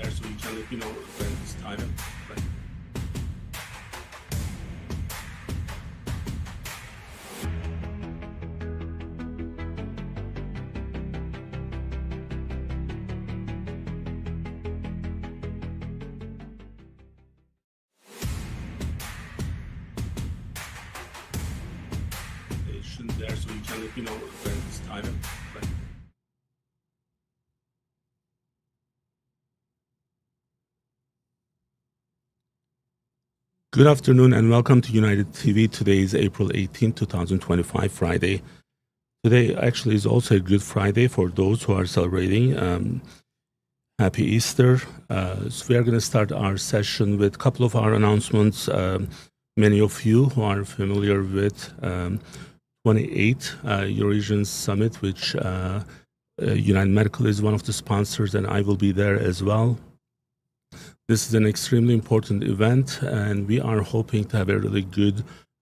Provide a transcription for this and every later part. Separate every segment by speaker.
Speaker 1: there, so you can let me know when it's time. There, so you can let me know when it's time. Good afternoon and welcome to UnitedTV. Today is April 18, 2025, Friday. Today actually is also a Good Friday for those who are celebrating. Happy Easter. So we are going to start our session with a couple of our announcements. Many of you who are familiar with 28 Eurasian Summit, which United Medical is one of the sponsors, and I will be there as well. This is an extremely important event, and we are hoping to have a really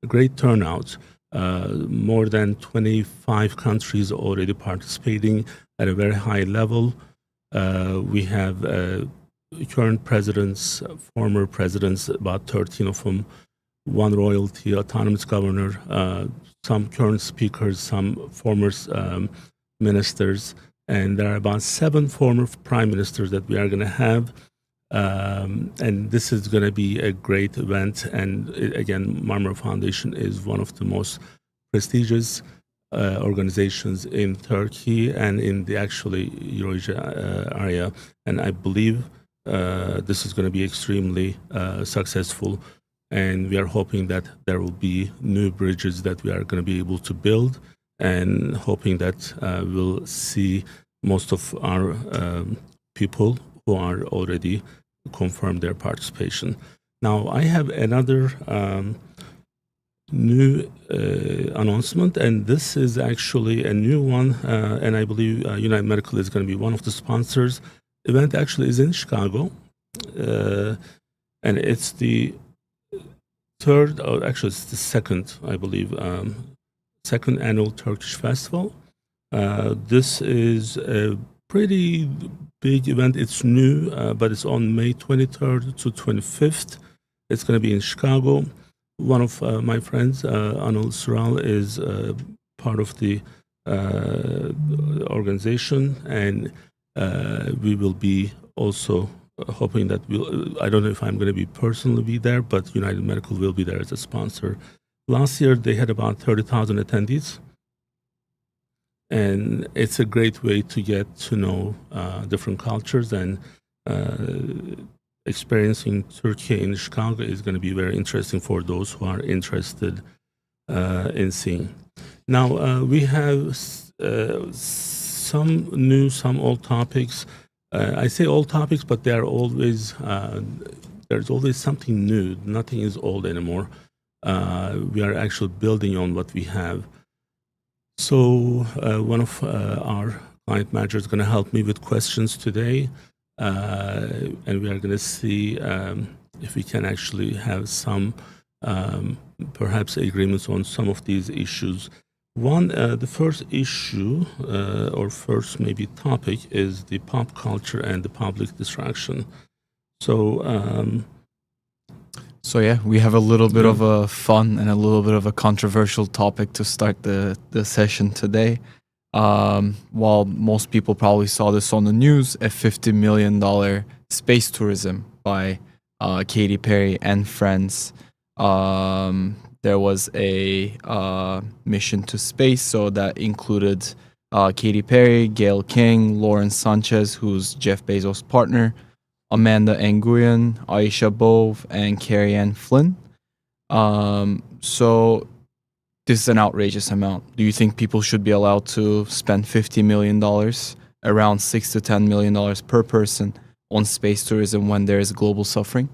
Speaker 1: great turnout. More than 25 countries already participating at a very high level. We have current presidents, former presidents, about 13 of them, one royalty, autonomous governor, some current speakers, some former ministers, and there are about 7 former prime ministers that we are going to have. And this is going to be a great event. And again, Marmara Foundation is one of the most prestigious organizations in Turkey and in the actually Eurasia area. And I believe this is going to be extremely successful. And we are hoping that there will be new bridges that we are going to be able to build, and hoping that we'll see most of our people who are already confirmed their participation. Now, I have another new announcement, and this is actually a new one, and I believe United Medical is going to be one of the sponsors. The event actually is in Chicago, and it's the third, or actually it's the second, I believe, second annual Turkish festival. This is a pretty big event. It's new, but it's on May 23rd to 25th. It's going to be in Chicago. One of my friends, Anil Sural, is part of the organization, and we will be also hoping that I don't know if I'm going to be personally there, but United Medical will be there as a sponsor. Last year, they had about 30,000 attendees. And it's a great way to get to know different cultures, and experiencing Turkey in Chicago is going to be very interesting for those who are interested in seeing. Now, we have some new, some old topics. I say old topics, but they are always, there's always something new. Nothing is old anymore. We are actually building on what we have. So one of our client managers is going to help me with questions today, and we are going to see if we can actually have some perhaps agreements on some of these issues. One, the first issue, or first maybe topic, is the pop culture and the public distraction. So
Speaker 2: yeah, we have a little bit of a fun and a little bit of a controversial topic to start the session today. While most people probably saw this on the news, a $50 million space tourism by Katy Perry and friends. There was a mission to space, so that included Katy Perry, Gayle King, Lauren Sanchez, who's Jeff Bezos' partner, Amanda Nguyen, Aisha Bove, and Carrie Ann Flynn. So this is an outrageous amount. Do you think people should be allowed to spend $50 million, around $6 to $10 million per person, on space tourism when there is global suffering?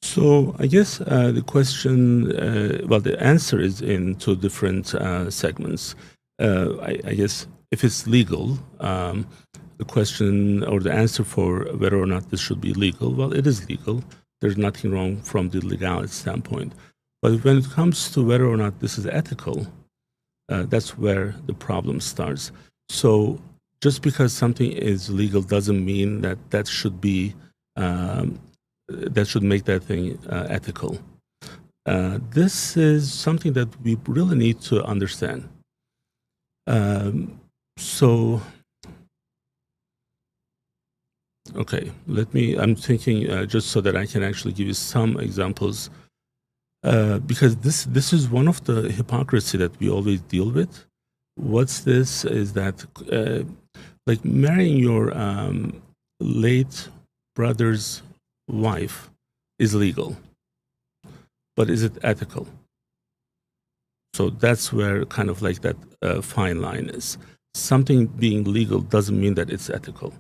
Speaker 1: So I guess the question, the answer is in 2 different segments. I guess if it's legal, the question or the answer for whether or not this should be legal, well, it is legal. There's nothing wrong from the legality standpoint. But when it comes to whether or not this is ethical, that's where the problem starts. So just because something is legal doesn't mean that should be that should make that thing ethical. This is something that we really need to understand. So, okay, I'm thinking just so that I can actually give you some examples, because this is one of the hypocrisy that we always deal with. What's this is that like marrying your late brother's wife is legal, but is it ethical? So that's where kind of like that fine line is. Something being legal doesn't mean that it's ethical.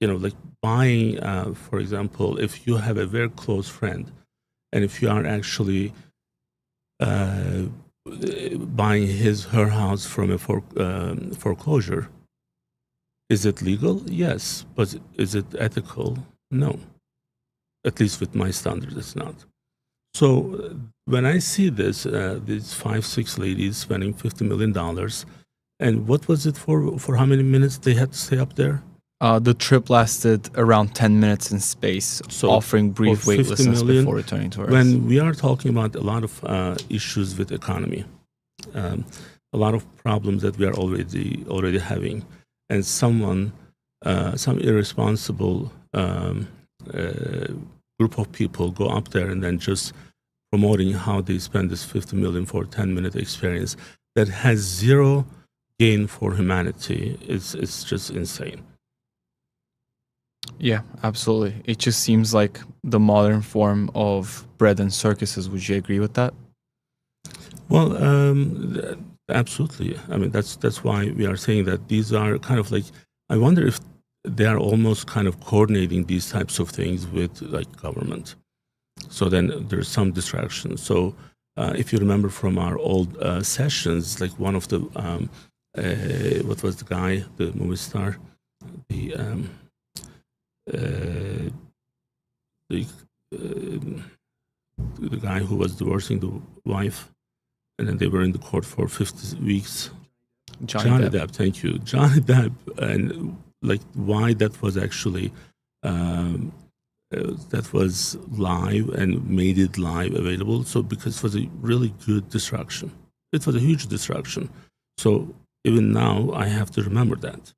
Speaker 1: Like buying, for example, if you have a very close friend, and if you are actually buying her house from a foreclosure, is it legal? Yes, but is it ethical? No. At least with my standards, it's not. So when I see this, these 5-6 ladies spending $50 million, and what was it for? For how many minutes they had to stay up there?
Speaker 2: The trip lasted around 10 minutes in space, so offering brief weightlessness before returning to Earth.
Speaker 1: When we are talking about a lot of issues with economy, a lot of problems that we are already having, and some irresponsible group of people go up there and then just promoting how they spend this $50 million for a 10-minute experience that has zero gain for humanity. It's just insane.
Speaker 2: Yeah, absolutely. It just seems like the modern form of bread and circuses. Would you agree with that?
Speaker 1: Well, absolutely. I mean, that's why we are saying that these are kind of like, I wonder if they are almost kind of coordinating these types of things with like government. So then there's some distraction. So if you remember from our old sessions, like one of the, what was the guy, the movie star, the guy who was divorcing the wife, and then they were in the court for 50 weeks. Johnny Depp, thank you. Johnny Depp, and like why that was actually, that was live and made it live available. So because it was a really good distraction. It was a huge distraction. So even now I have to remember that.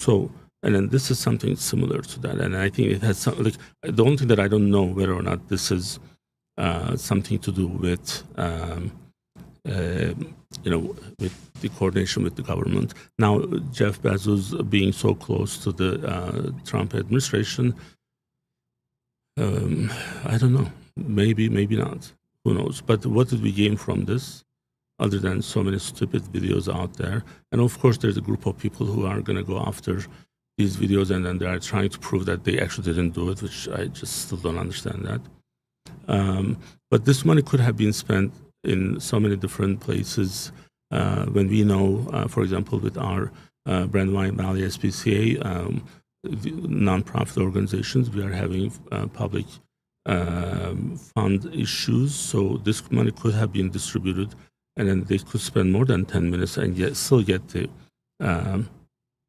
Speaker 1: So, and then this is something similar to that. And I think it has some, like, the only thing that I don't know whether or not this is something to do with, with the coordination with the government. Now, Jeff Bezos being so close to the Trump administration, I don't know. Maybe not. Who knows? But what did we gain from this? Other than so many stupid videos out there. And of course, there's a group of people who are going to go after these videos, and then they are trying to prove that they actually didn't do it, which I just still don't understand that. But this money could have been spent in so many different places. When we know, for example, with our Brandywine Valley SPCA, nonprofit organizations, we are having public fund issues. So this money could have been distributed, and then they could spend more than 10 minutes and yet still get the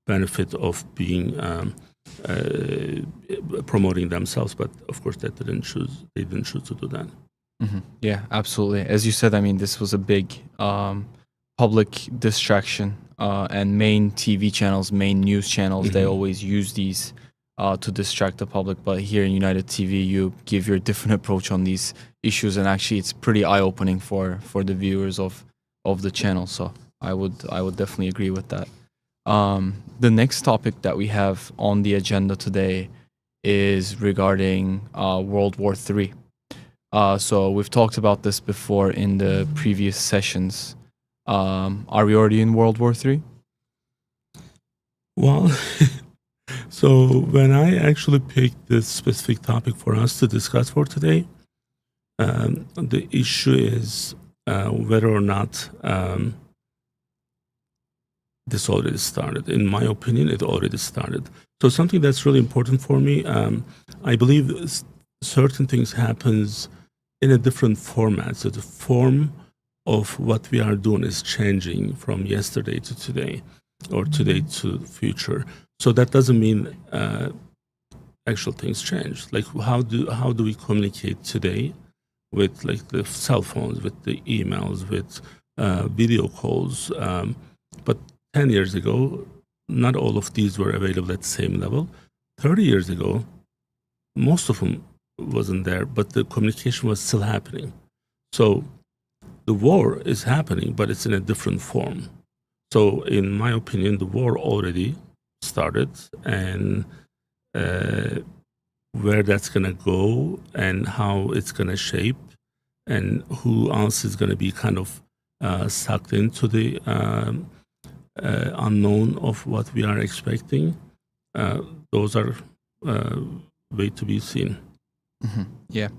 Speaker 1: benefit of being promoting themselves. But of course, they didn't choose to do that.
Speaker 2: Mm-hmm. Yeah, absolutely. As you said, I mean, this was a big public distraction, and main TV channels, main news channels, they always use these to distract the public. But here in UnitedTV, you give your different approach on these issues, and actually, it's pretty eye-opening for the viewers of the channel. So I would definitely agree with that. The next topic that we have on the agenda today is regarding World War III. So we've talked about this before in the previous sessions. Are we already in World War III?
Speaker 1: Well, so when I actually picked this specific topic for us to discuss for today, the issue is whether or not this already started. In my opinion, it already started. So something that's really important for me, I believe certain things happens in a different format. So the form of what we are doing is changing from yesterday to today, or today to future. So that doesn't mean actual things change. Like how do we communicate today with like the cell phones, with the emails, with video calls? But 10 years ago, not all of these were available at the same level. 30 years ago, most of them wasn't there, but the communication was still happening. So the war is happening, but it's in a different form. So in my opinion, the war already started, and where that's going to go and how it's going to shape and who else is going to be kind of sucked into the unknown of what we are expecting, those are way to be seen.
Speaker 2: Yeah.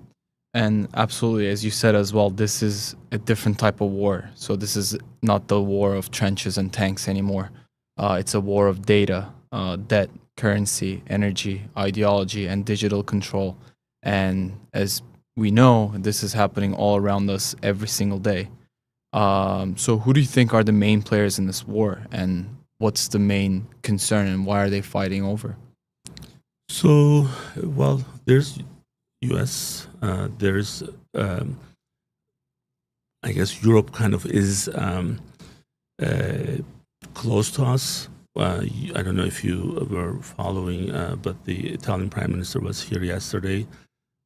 Speaker 2: And absolutely, as you said as well, this is a different type of war. So this is not the war of trenches and tanks anymore. It's a war of data, debt, currency, energy, ideology, and digital control. And as we know, this is happening all around us every single day. So who do you think are the main players in this war, and what's the main concern, and why are they fighting over?
Speaker 1: So, well, there's US, there's, I guess Europe kind of is close to us. I don't know if you were following, but the Italian Prime Minister was here yesterday.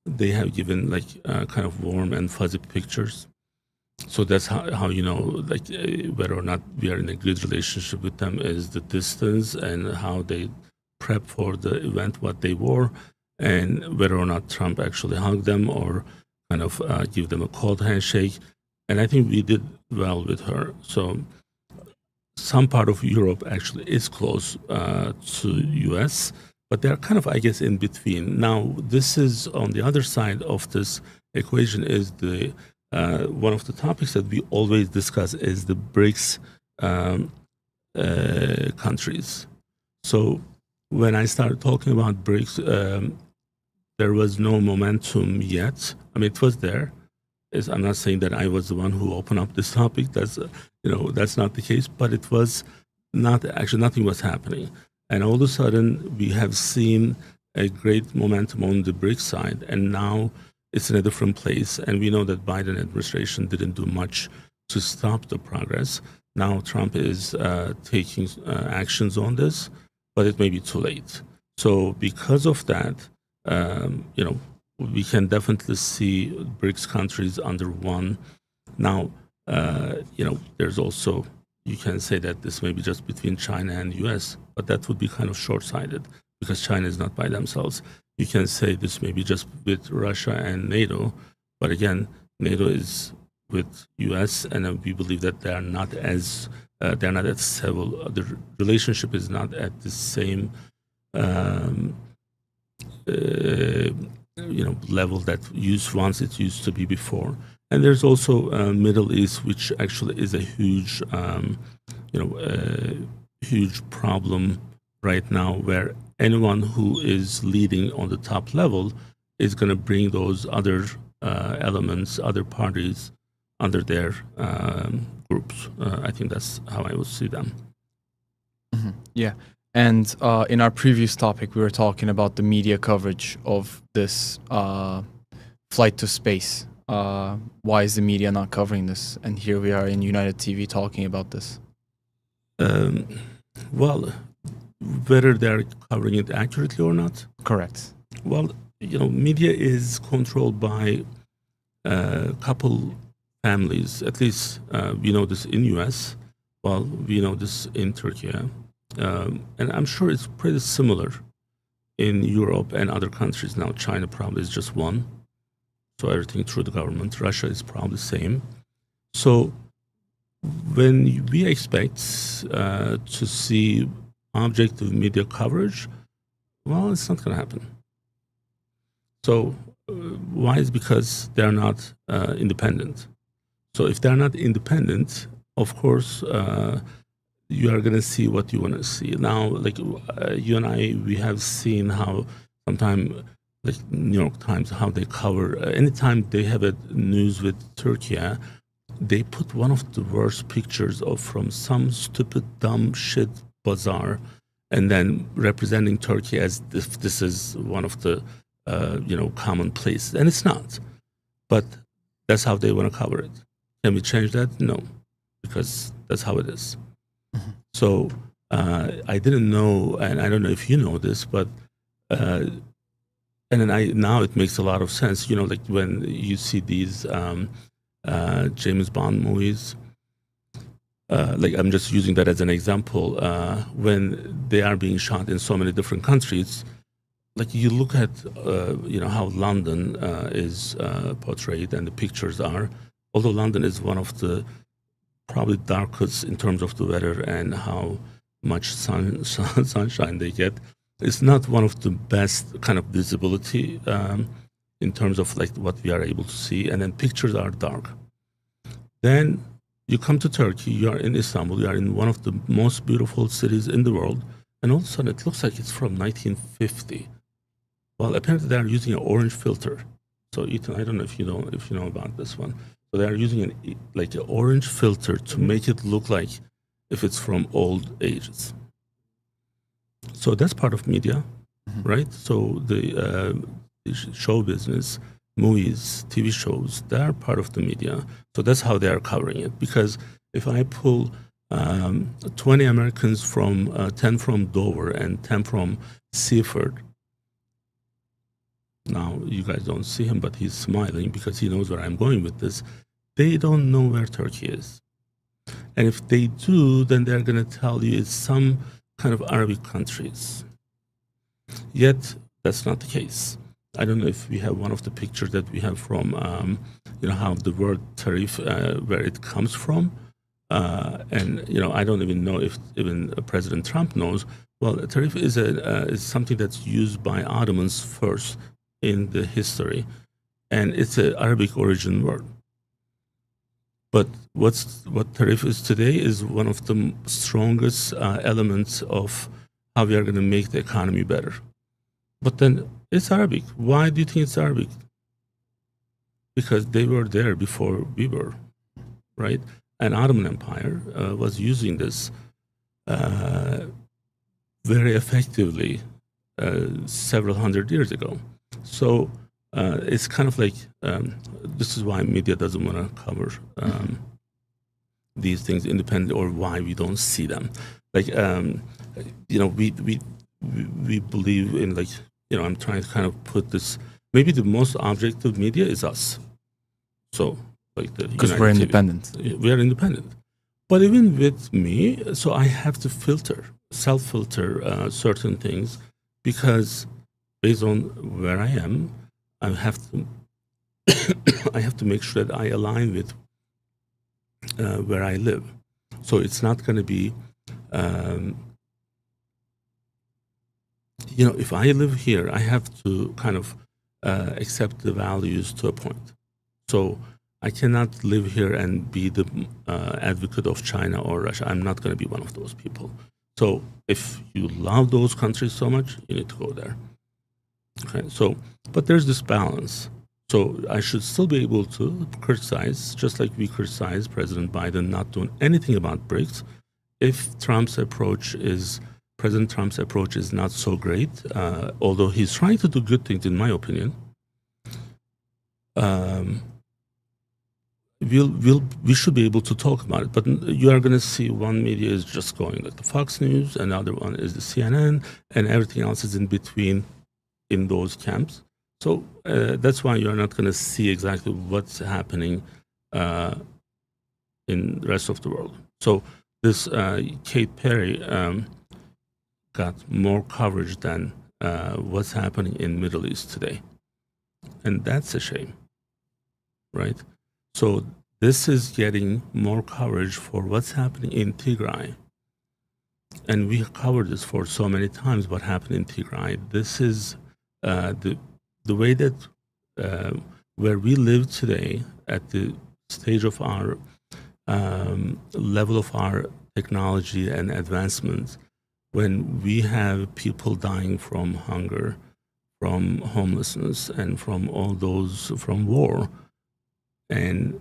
Speaker 1: They have given like kind of warm and fuzzy pictures. So that's how you know, like whether or not we are in a good relationship with them is the distance and how they prep for the event, what they wore, and whether or not Trump actually hugged them or kind of give them a cold handshake. And I think we did well with her. So some part of Europe actually is close to US, but they're kind of, I guess, in between. Now, this is on the other side of this equation is the one of the topics that we always discuss is the BRICS countries. So when I started talking about BRICS, there was no momentum yet. I mean, it was there. I'm not saying that I was the one who opened up this topic. That's that's not the case. But it was not actually, nothing was happening, and all of a sudden we have seen a great momentum on the BRICS side, and now it's in a different place. And we know that Biden administration didn't do much to stop the progress. Now Trump is taking actions on this, but it may be too late. So because of that, we can definitely see BRICS countries under one. Now, there's also, you can say that this may be just between China and US, but that would be kind of short-sighted because China is not by themselves. You can say this may be just with Russia and NATO, but again, NATO is with US, and we believe that they're not at several. The relationship is not at the same level that once it used to be before. And there's also Middle East, which actually is a huge, huge problem right now, where anyone who is leading on the top level is going to bring those other elements, other parties under their groups. I think that's how I would see them.
Speaker 2: Mm-hmm. Yeah. And in our previous topic, we were talking about the media coverage of this flight to space. Why is the media not covering this? And here we are in UnitedTV talking about this.
Speaker 1: Well, whether they're covering it accurately or not?
Speaker 2: Correct.
Speaker 1: Well, media is controlled by a couple families. At least we know this in US. Well, we know this in Turkey. And I'm sure it's pretty similar in Europe and other countries. Now, China probably is just one. So everything through the government. Russia is probably the same. So when we expect to see objective media coverage, well, it's not going to happen. So why? Is because they're not independent. So if they're not independent, of course, you are going to see what you want to see. Now, like you and I, we have seen how sometimes, like New York Times, how they cover, anytime they have a news with Turkey, they put one of the worst pictures of from some stupid dumb shit bazaar, and then representing Turkey as if this is one of the common places, and it's not. But that's how they want to cover it. Can we change that? No, because that's how it is.
Speaker 2: Mm-hmm.
Speaker 1: So I didn't know, and I don't know if you know this, but and then now it makes a lot of sense. Like when you see these James Bond movies, like I'm just using that as an example. When they are being shot in so many different countries, like you look at how London is portrayed and the pictures are. Although London is one of the probably darkest in terms of the weather and how much sunshine they get, it's not one of the best kind of visibility in terms of like what we are able to see. And then pictures are dark. Then you come to Turkey, you are in Istanbul, you are in one of the most beautiful cities in the world, and all of a sudden it looks like it's from 1950. Well, apparently they are using an orange filter. So Ethan, I don't know if you know about this one. So they are using an orange filter to make it look like if it's from old ages. So that's part of media, right? So the show business, movies, TV shows, they are part of the media. So that's how they are covering it. Because if I pull 20 Americans from 10 from Dover and 10 from Seaford, now you guys don't see him, but he's smiling because he knows where I'm going with this. They don't know where Turkey is. And if they do, then they're going to tell you it's some kind of Arabic countries. Yet, that's not the case. I don't know if we have one of the pictures that we have from, how the word tariff, where it comes from. And, I don't even know if even President Trump knows. Well, tariff is something that's used by Ottomans first in the history. And it's an Arabic origin word. But what tariff is today is one of the strongest elements of how we are going to make the economy better. But then it's Arabic. Why do you think it's Arabic? Because they were there before we were, right? And Ottoman Empire was using this very effectively several hundred years ago. So it's kind of like this is why media doesn't want to cover these things independently, or why we don't see them. Like we believe in, like, I'm trying to kind of put this. Maybe the most objective media is us. So like
Speaker 2: because we're independent.
Speaker 1: We are independent. But even with me, so I have to self-filter certain things, because based on where I am, I have to make sure that I align with where I live. So it's not going to be, if I live here, I have to kind of accept the values to a point. So I cannot live here and be the advocate of China or Russia. I'm not going to be one of those people. So if you love those countries so much, you need to go there. Okay, so, but there's this balance. So I should still be able to criticize, just like we criticize President Biden not doing anything about BRICS. If President Trump's approach is not so great, although he's trying to do good things, in my opinion, we should be able to talk about it. But you are going to see one media is just going like the Fox News, another one is the CNN, and everything else is in between in those camps. So that's why you're not going to see exactly what's happening in the rest of the world. So this Katy Perry got more coverage than what's happening in Middle East today. And that's a shame, right? So this is getting more coverage for what's happening in Tigray. And we covered this for so many times, what happened in Tigray. This is the way that where we live today, at the stage of our level of our technology and advancements, when we have people dying from hunger, from homelessness, and from all those, from war, and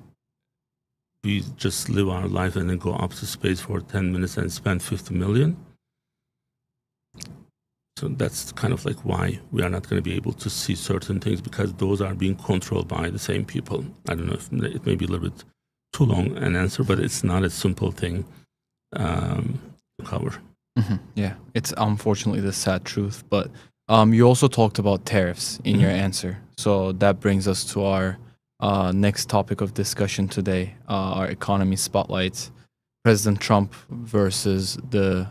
Speaker 1: we just live our life and then go up to space for 10 minutes and spend 50 million. So that's kind of like why we are not going to be able to see certain things, because those are being controlled by the same people. I don't know if it may be a little bit too long an answer, but it's not a simple thing to cover.
Speaker 2: Yeah, it's unfortunately the sad truth. But you also talked about tariffs in your answer. So that brings us to our next topic of discussion today, our economy spotlights. President Trump versus the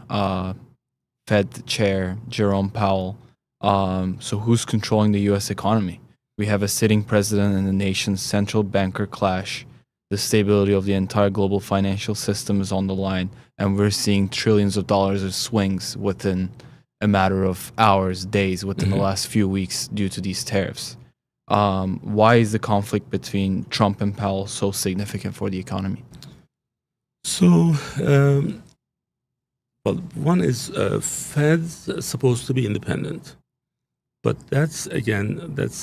Speaker 2: Fed chair, Jerome Powell. So who's controlling the U.S. economy? We have a sitting president and the nation's central banker clash. The stability of the entire global financial system is on the line, and we're seeing trillions of dollars of swings within a matter of hours, days, within the last few weeks due to these tariffs. Why is the conflict between Trump and Powell so significant for the economy?
Speaker 1: So, well, one is Fed's supposed to be independent, but that's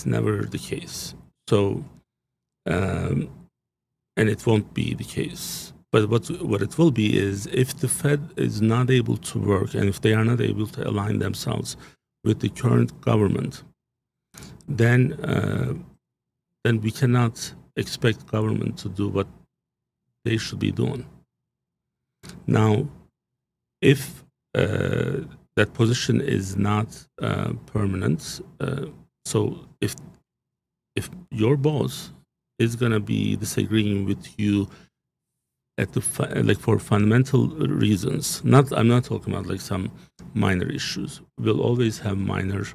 Speaker 1: never the case. So, and it won't be the case. But what it will be is, if the Fed is not able to work and if they are not able to align themselves with the current government, then we cannot expect government to do what they should be doing. Now, if that position is not permanent, so if your boss is going to be disagreeing with you at the like for fundamental reasons, I'm not talking about like some minor issues. We'll always have minor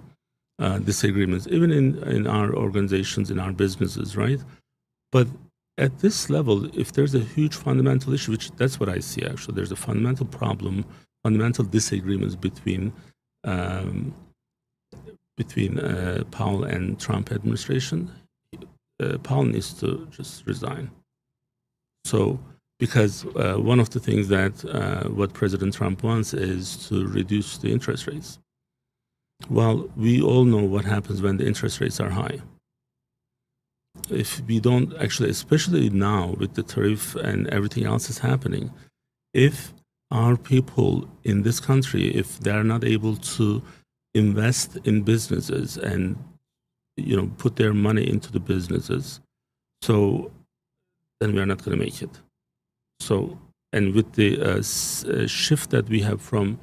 Speaker 1: disagreements, even in our organizations, in our businesses, right? But at this level, if there's a huge fundamental issue, which that's what I see actually, there's a fundamental problem, fundamental disagreements between Powell and Trump administration. Powell needs to just resign. So, because one of the things that what President Trump wants is to reduce the interest rates. Well, we all know what happens when the interest rates are high. If we don't actually, especially now with the tariff and everything else is happening, if our people in this country, if they're not able to invest in businesses and put their money into the businesses, so then we are not going to make it. So, and with the shift that we have from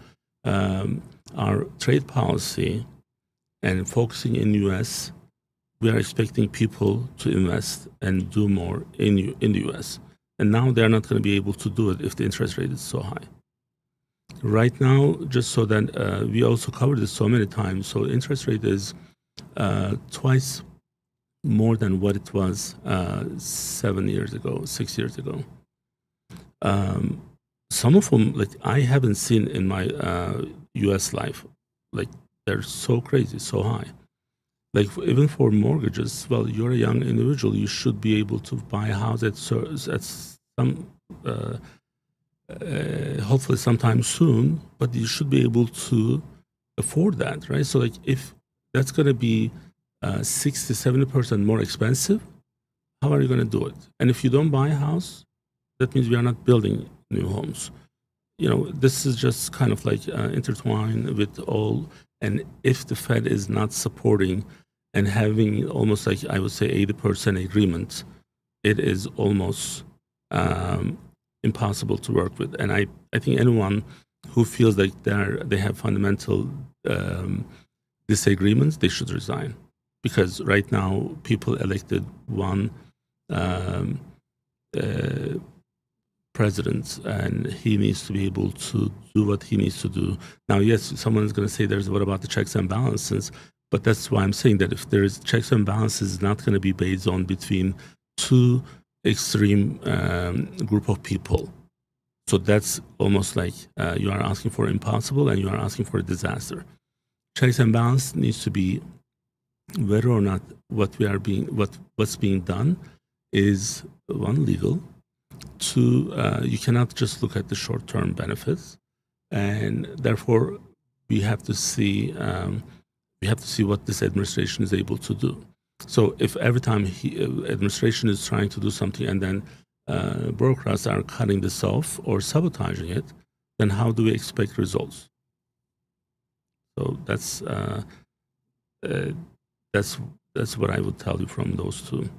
Speaker 1: our trade policy and focusing in U.S., we are expecting people to invest and do more in the U.S. And now they're not going to be able to do it if the interest rate is so high. Right now, just so that we also covered this so many times, so interest rate is twice more than what it was 7 years ago, 6 years ago. Some of them, like, I haven't seen in my U.S. life, like, they're so crazy, so high. Like, even for mortgages, well, you're a young individual, you should be able to buy a house at some, hopefully sometime soon, but you should be able to afford that, right? So, like, if that's going to be 60, 70% more expensive, how are you going to do it? And if you don't buy a house, that means we are not building new homes. This is just kind of like intertwined with all. And if the Fed is not supporting and having almost like, I would say, 80% agreement, it is almost impossible to work with. And I think anyone who feels like they have fundamental disagreements, they should resign. Because right now, people elected one president, and he needs to be able to do what he needs to do. Now, yes, someone is going to say, what about the checks and balances? But that's why I'm saying that if there is checks and balances, it's not going to be based on between two extreme group of people. So that's almost like you are asking for impossible and you are asking for a disaster. Checks and balance needs to be whether or not what's being done is, one, legal. Two, you cannot just look at the short-term benefits, and therefore we have to see what this administration is able to do. So if every time administration is trying to do something and then bureaucrats are cutting this off or sabotaging it, then how do we expect results? So that's what I would tell you from those two.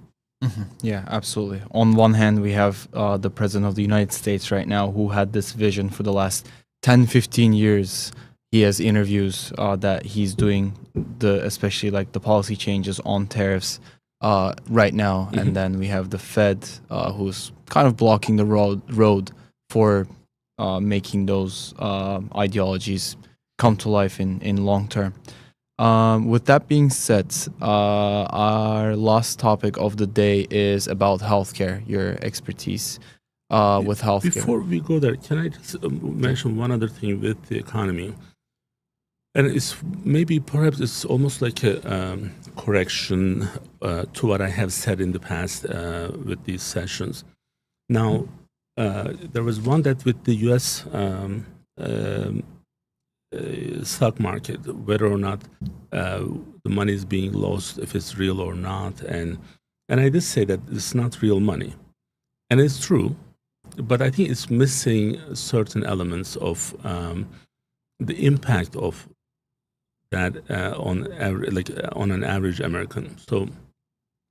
Speaker 2: Yeah, absolutely. On one hand, we have the President of the United States right now who had this vision for the last 10, 15 years. He has interviews that he's doing, especially like the policy changes on tariffs right now. And then we have the Fed who's kind of blocking the road for making those ideologies come to life in long term. With that being said, our last topic of the day is about healthcare, your expertise with healthcare.
Speaker 1: Before we go there, can I just mention one other thing with the economy? And it's perhaps it's almost like a correction to what I have said in the past with these sessions. Now, there was one that with the U.S. Stock market, whether or not the money is being lost, if it's real or not, and I did say that it's not real money, and it's true, but I think it's missing certain elements of the impact of that on an average American. So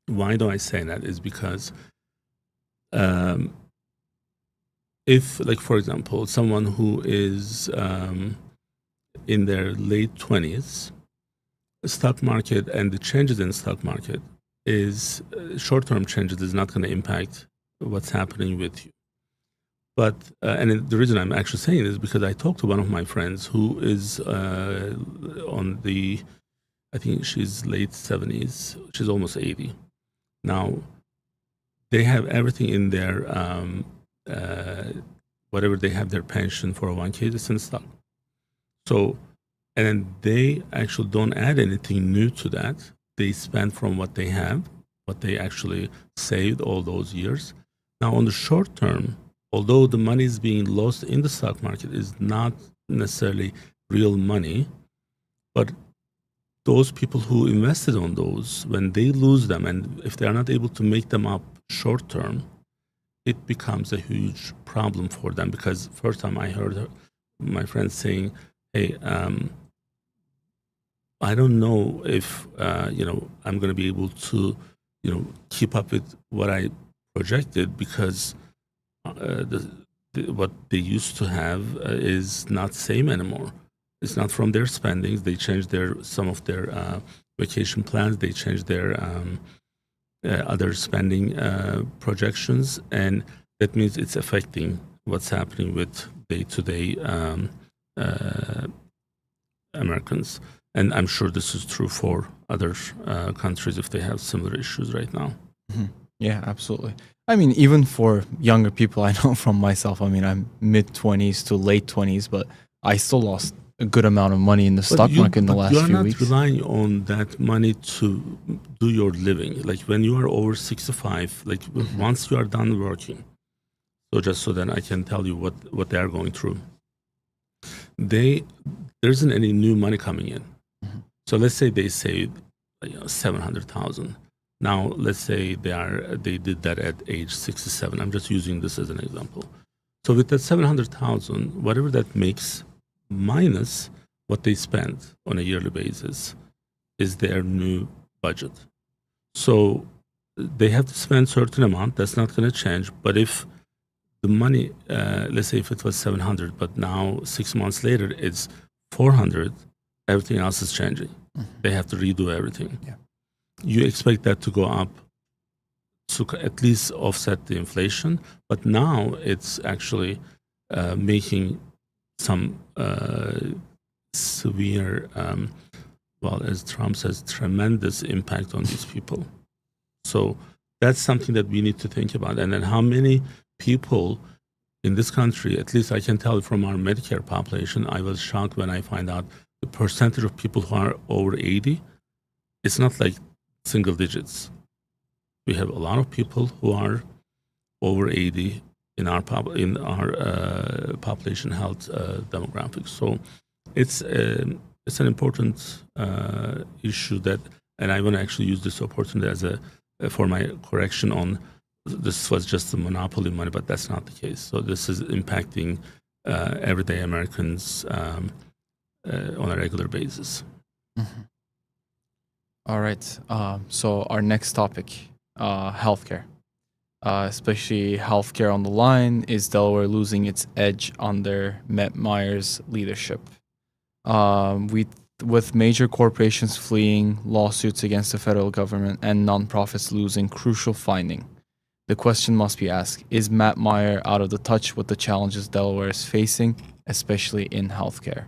Speaker 1: why do I say that? Is because if, like, for example, someone who is in their late 20s, stock market and the changes in stock market is short-term changes is not going to impact what's happening with you. But and the reason I'm actually saying this is because I talked to one of my friends who is on the, I think she's late 70s, she's almost 80. Now, they have everything in their, whatever they have their pension, 401k, it's in stock. So, and then they actually don't add anything new to that. They spend from what they have, what they actually saved all those years. Now, on the short term, although the money is being lost in the stock market is not necessarily real money, but those people who invested on those, when they lose them, and if they are not able to make them up short term, it becomes a huge problem for them. Because first time I heard my friend saying, hey, I don't know if I'm going to be able to keep up with what I projected, because what they used to have is not same anymore. It's not from their spendings. They changed some of their vacation plans. They changed their other spending projections, and that means it's affecting what's happening with day-to-day Americans. And I'm sure this is true for other countries if they have similar issues right now.
Speaker 2: Mm-hmm. Yeah, absolutely. I mean, even for younger people, I know from myself, I mean, I'm mid-20s to late 20s, but I still lost a good amount of money in the stock market in the last few weeks.
Speaker 1: You are not relying on that money to do your living. Like when you are over 65, like once you are done working, so just so that I can tell you what they are going through, there isn't any new money coming in. So let's say they saved 700,000. Now let's say they did that at age 67. I'm just using this as an example. So with that 700,000, whatever that makes minus what they spend on a yearly basis is their new budget. So they have to spend certain amount. That's not going to change. But if the money, let's say if it was 700, but now 6 months later it's 400, everything else is changing. They have to redo everything.
Speaker 2: Yeah.
Speaker 1: You expect that to go up to at least offset the inflation, but now it's actually making some severe, as Trump says, tremendous impact on these people. So that's something that we need to think about. And then how many people in this country, at least I can tell from our Medicare population, I was shocked when I find out the percentage of people who are over 80, it's not like single digits. We have a lot of people who are over 80 in our population health demographics. So it's an important issue that, and I want to actually use this opportunity for my correction on this was just a monopoly money, but that's not the case. So this is impacting everyday Americans on a regular basis.
Speaker 2: Mhm. All right. So our next topic, healthcare. Especially healthcare on the line. Is Delaware losing its edge under Matt Meyer's leadership? With major corporations fleeing, lawsuits against the federal government, and nonprofits losing crucial funding, the question must be asked: is Matt Meyer out of the touch with the challenges Delaware is facing, especially in healthcare?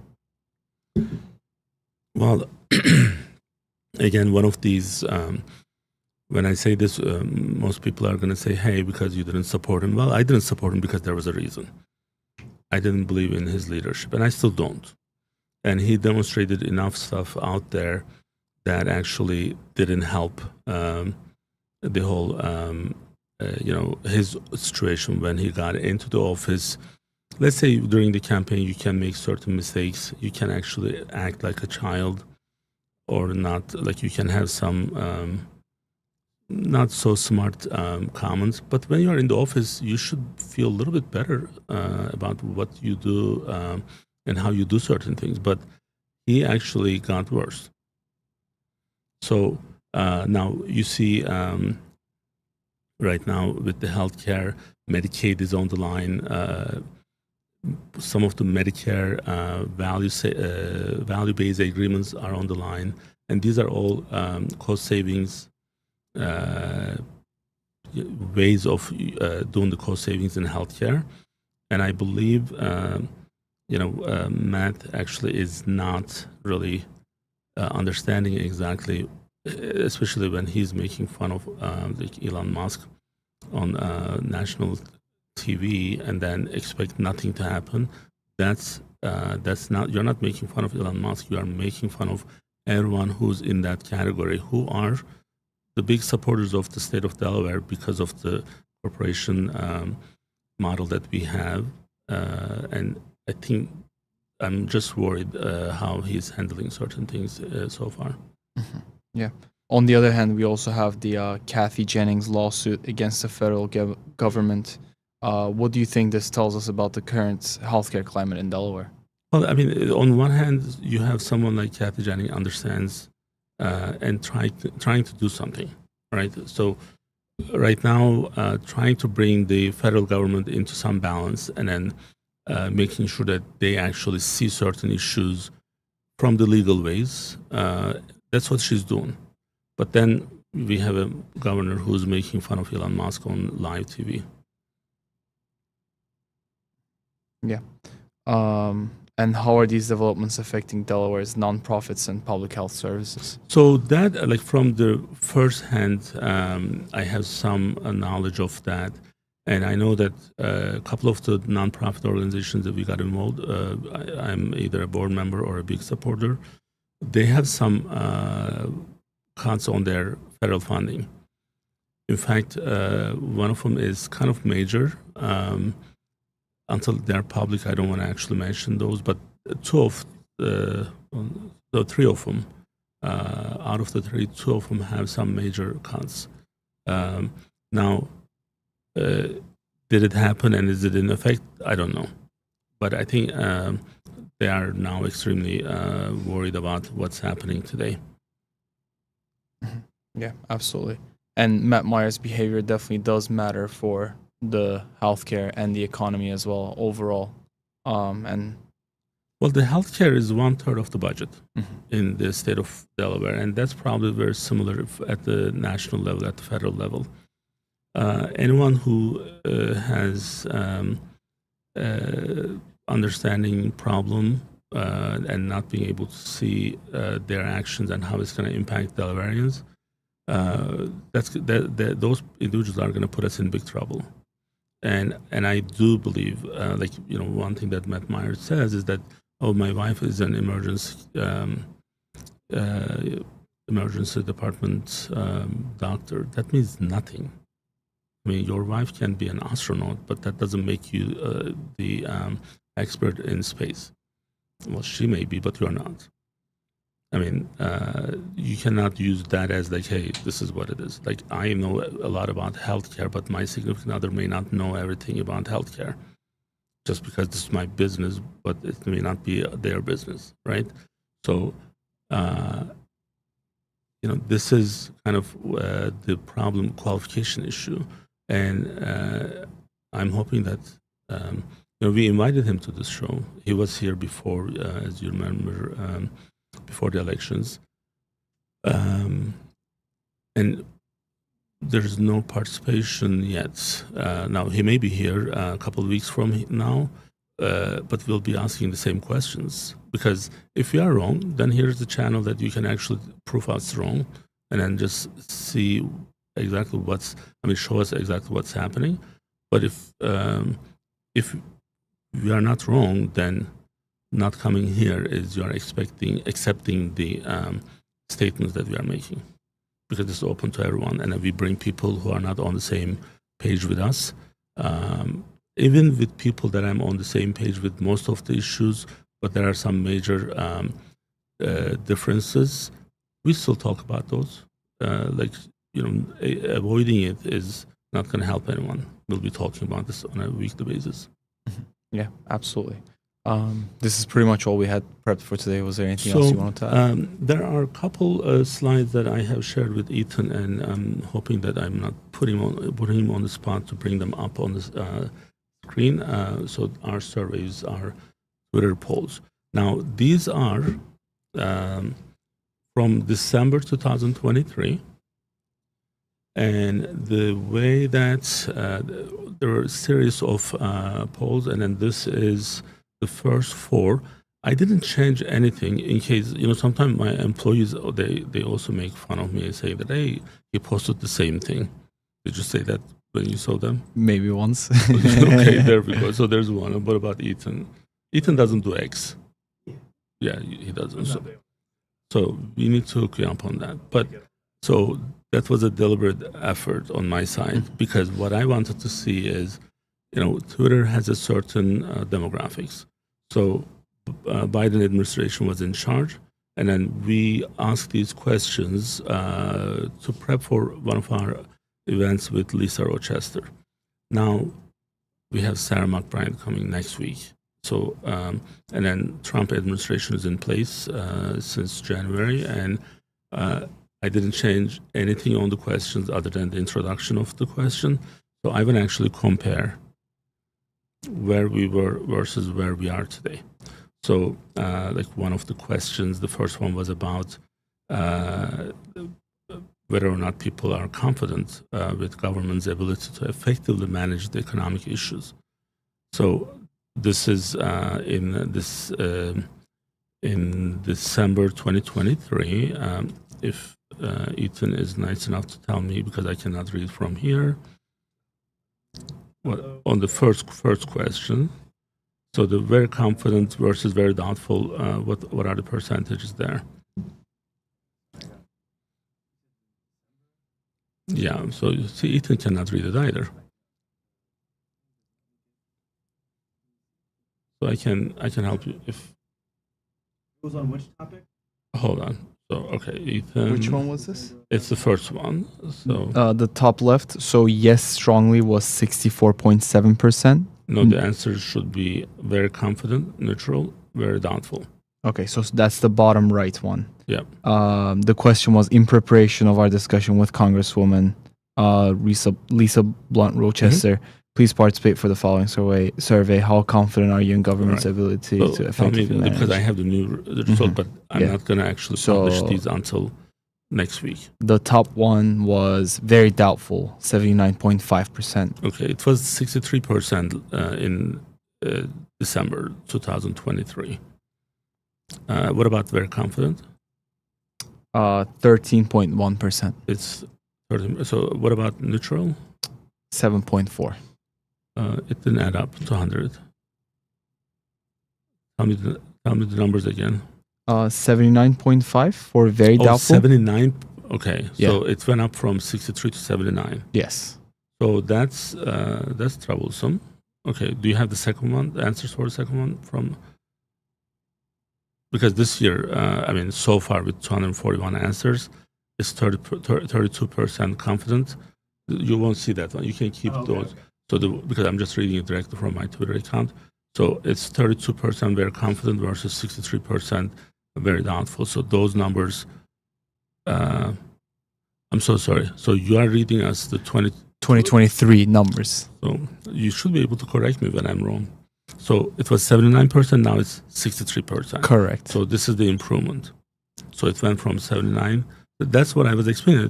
Speaker 1: Well, again, one of these. When I say this, most people are going to say, "Hey, because you didn't support him." Well, I didn't support him because there was a reason. I didn't believe in his leadership, and I still don't. And he demonstrated enough stuff out there that actually didn't help the whole, his situation when he got into the office. Let's say during the campaign, you can make certain mistakes. You can actually act like a child, or not. Like you can have some not so smart comments. But when you are in the office, you should feel a little bit better about what you do and how you do certain things. But he actually got worse. So now you see right now with the healthcare, Medicaid is on the line. Some of the Medicare value-based agreements are on the line. And these are all cost savings ways of doing the cost savings in healthcare. And I believe Matt actually is not really understanding exactly, especially when he's making fun of like Elon Musk on national TV and then expect nothing to happen. That's not, you're not making fun of Elon Musk. You are making fun of everyone who's in that category, who are the big supporters of the state of Delaware because of the corporation model that we have. And I think I'm just worried how he's handling certain things so far.
Speaker 2: Mm-hmm. Yeah. On the other hand, we also have the Kathy Jennings lawsuit against the federal government. What do you think this tells us about the current healthcare climate in Delaware?
Speaker 1: Well, I mean, on one hand, you have someone like Kathy Jennings understands and trying to do something, right? So right now, trying to bring the federal government into some balance and then making sure that they actually see certain issues from the legal ways. That's what she's doing. But then we have a governor who's making fun of Elon Musk on live TV.
Speaker 2: Yeah. And how are these developments affecting Delaware's nonprofits and public health services?
Speaker 1: So that, like from the first hand, I have some knowledge of that. And I know that a couple of the nonprofit organizations that we got involved, I'm either a board member or a big supporter. They have some cuts on their federal funding. In fact, one of them is kind of major. Until they're public, I don't want to actually mention those, but three of them, out of the three, two of them have some major cuts. Now, did it happen and is it in effect? I don't know. But I think they are now extremely worried about what's happening today.
Speaker 2: Yeah, absolutely. And Matt Meyer's behavior definitely does matter for the healthcare and the economy as well overall. Well,
Speaker 1: the healthcare is 1/3 of the budget in the state of Delaware, and that's probably very similar at the national level, at the federal level. Anyone who has understanding problem and not being able to see their actions and how it's going to impact Delawareans, those individuals are going to put us in big trouble. And I do believe, one thing that Matt Meyer says is that, oh, my wife is an emergency department doctor. That means nothing. I mean, your wife can be an astronaut, but that doesn't make you the expert in space. Well, she may be, but you're not. I mean, you cannot use that as like, hey, this is what it is. Like, I know a lot about healthcare, but my significant other may not know everything about healthcare. Just because this is my business, but it may not be their business, right? So, this is kind of the problem qualification issue, and I'm hoping that we invited him to this show. He was here before, as you remember, before the elections, and there's no participation yet. Now, he may be here a couple of weeks from now, but we'll be asking the same questions. Because if we are wrong, then here's the channel that you can actually prove us wrong, and then just see exactly show us exactly what's happening. But if we are not wrong, then not coming here is you're accepting the statements that we are making. Because it's open to everyone, and we bring people who are not on the same page with us. Even with people that I'm on the same page with most of the issues, but there are some major differences, we still talk about those. Avoiding it is not going to help anyone. We'll be talking about this on a weekly basis.
Speaker 2: Yeah, absolutely. This is pretty much all we had prepped for today. Was there anything else you wanted to add?
Speaker 1: There are a couple slides that I have shared with Ethan, and I'm hoping that I'm not putting him on the spot to bring them up on the screen. So our surveys are Twitter polls. Now, these are from December 2023. And the way that there are a series of polls, and then this is the first four. I didn't change anything in case, sometimes my employees, they also make fun of me and say that, hey, you posted the same thing. Did you say that when you saw them?
Speaker 2: Maybe once.
Speaker 1: Okay, there we go. So there's one. What about Ethan? Ethan doesn't do X. Yeah, he doesn't. So we need to hook you up on that. But so that was a deliberate effort on my side, because what I wanted to see is, Twitter has a certain demographics. So Biden administration was in charge, and then we asked these questions to prep for one of our events with Lisa Rochester. Now, we have Sarah McBride coming next week. So, and then Trump administration is in place since January, and I didn't change anything on the questions other than the introduction of the question. So I will actually compare where we were versus where we are today. So like one of the questions, the first one was about whether or not people are confident with government's ability to effectively manage the economic issues. So this is in December 2023. If Ethan is nice enough to tell me, because I cannot read from here. On the first question, so the very confident versus very doubtful, what are the percentages there? Yeah, so you see, Ethan cannot read it either. So I can help you if.
Speaker 3: It was on which topic?
Speaker 1: Hold on. So okay, Ethan.
Speaker 2: Which one was this?
Speaker 1: It's the first one. So
Speaker 2: the top left. So yes, strongly was 64.7%.
Speaker 1: No, the answer should be very confident, neutral, very doubtful.
Speaker 2: Okay, so that's the bottom right one.
Speaker 1: Yeah.
Speaker 2: The question was, in preparation of our discussion with Congresswoman Lisa Blunt Rochester, please participate for the following survey. How confident are you in government's ability to effectively manage?
Speaker 1: Because I have the new result, but I'm not going to actually publish these until next week.
Speaker 2: The top one was very doubtful, 79.5%.
Speaker 1: Okay, it was 63% in December 2023. What about very confident?
Speaker 2: 13.1%.
Speaker 1: It's 13. So what about neutral?
Speaker 2: 7.4.
Speaker 1: It didn't add up to 100. Tell me the numbers again.
Speaker 2: 79.5 for very doubtful.
Speaker 1: 79. Okay, so it went up from 63 to 79.
Speaker 2: Yes.
Speaker 1: So that's troublesome. Okay, do you have the second one? The answers for the second one from? because this year, so far with 241 answers, it's 32% confident. You won't see that one. You can keep those.
Speaker 3: Okay.
Speaker 1: So because I'm just reading it directly from my Twitter account. So it's 32% very confident versus 63% very doubtful. So those numbers, I'm so sorry. So you are reading us the
Speaker 2: 2023 numbers.
Speaker 1: So you should be able to correct me when I'm wrong. So it was 79%, now it's 63%.
Speaker 2: Correct.
Speaker 1: So this is the improvement. So it went from 79. That's what I was explaining.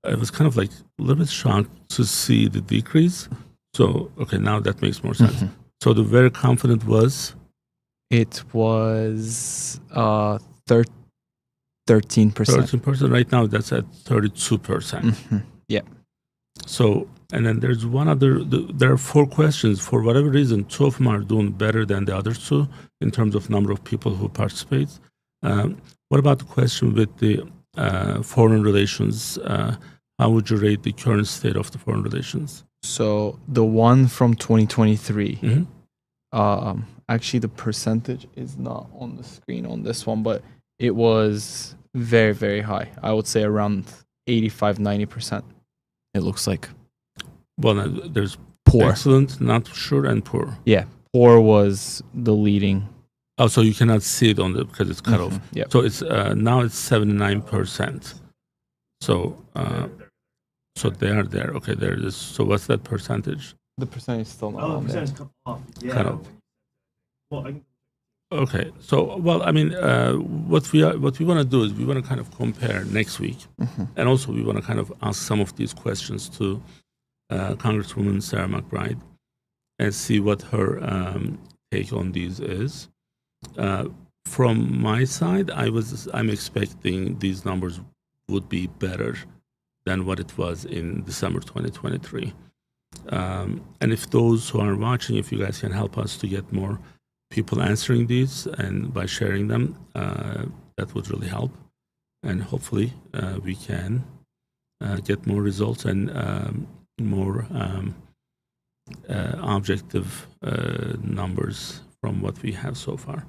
Speaker 1: I was kind of like a little bit shocked to see the decrease. So, okay, now that makes more sense.
Speaker 2: Mhm.
Speaker 1: So the very confident was?
Speaker 2: It was 13%.
Speaker 1: 13%. Right now, that's at 32%.
Speaker 2: Mhm. Yeah.
Speaker 1: So, and then there's one other, there are 4 questions. For whatever reason, 2 of them are doing better than the other 2 in terms of number of people who participate. What about the question with the foreign relations? How would you rate the current state of the foreign relations?
Speaker 2: So the one from 2023,
Speaker 1: Mm-hmm.
Speaker 2: actually the percentage is not on the screen on this one, but it was very, very high. I would say around 85-90%. It looks like
Speaker 1: Well, there's
Speaker 2: poor.
Speaker 1: excellent, not sure, and poor.
Speaker 2: Yeah, poor was the leading.
Speaker 1: Oh, so you cannot see it on the because it's cut off.
Speaker 2: Yeah.
Speaker 1: So it's now it's 79%. So so they are there. Okay, there it is. So what's that percentage?
Speaker 2: The percentage is still not
Speaker 3: Oh, the
Speaker 2: on there.
Speaker 3: percentage come off. Yeah.
Speaker 1: Cut off.
Speaker 3: Well, I can
Speaker 1: Okay, so well, what we want to do is we want to kind of compare next week, and also we want to kind of ask some of these questions to Congresswoman Sarah McBride and see what her take on these is. From my side, I'm expecting these numbers would be better than what it was in December 2023. And if those who are watching, if you guys can help us to get more people answering these and by sharing them, that would really help. And hopefully we can get more results and more objective numbers from what we have so far.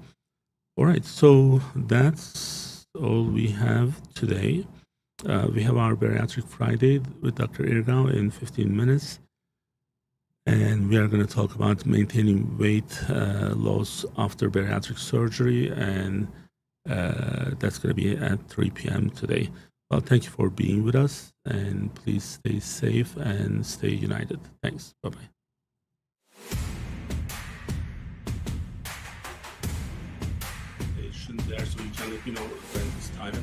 Speaker 1: All right, so that's all we have today. We have our Bariatric Friday with Dr. Erkan in 15 minutes. And we are going to talk about maintaining weight loss after bariatric surgery. And that's going to be at 3 p.m. today. Well, thank you for being with us. And please stay safe and stay united. Thanks. Bye-bye. There, so you can let me know when it's time.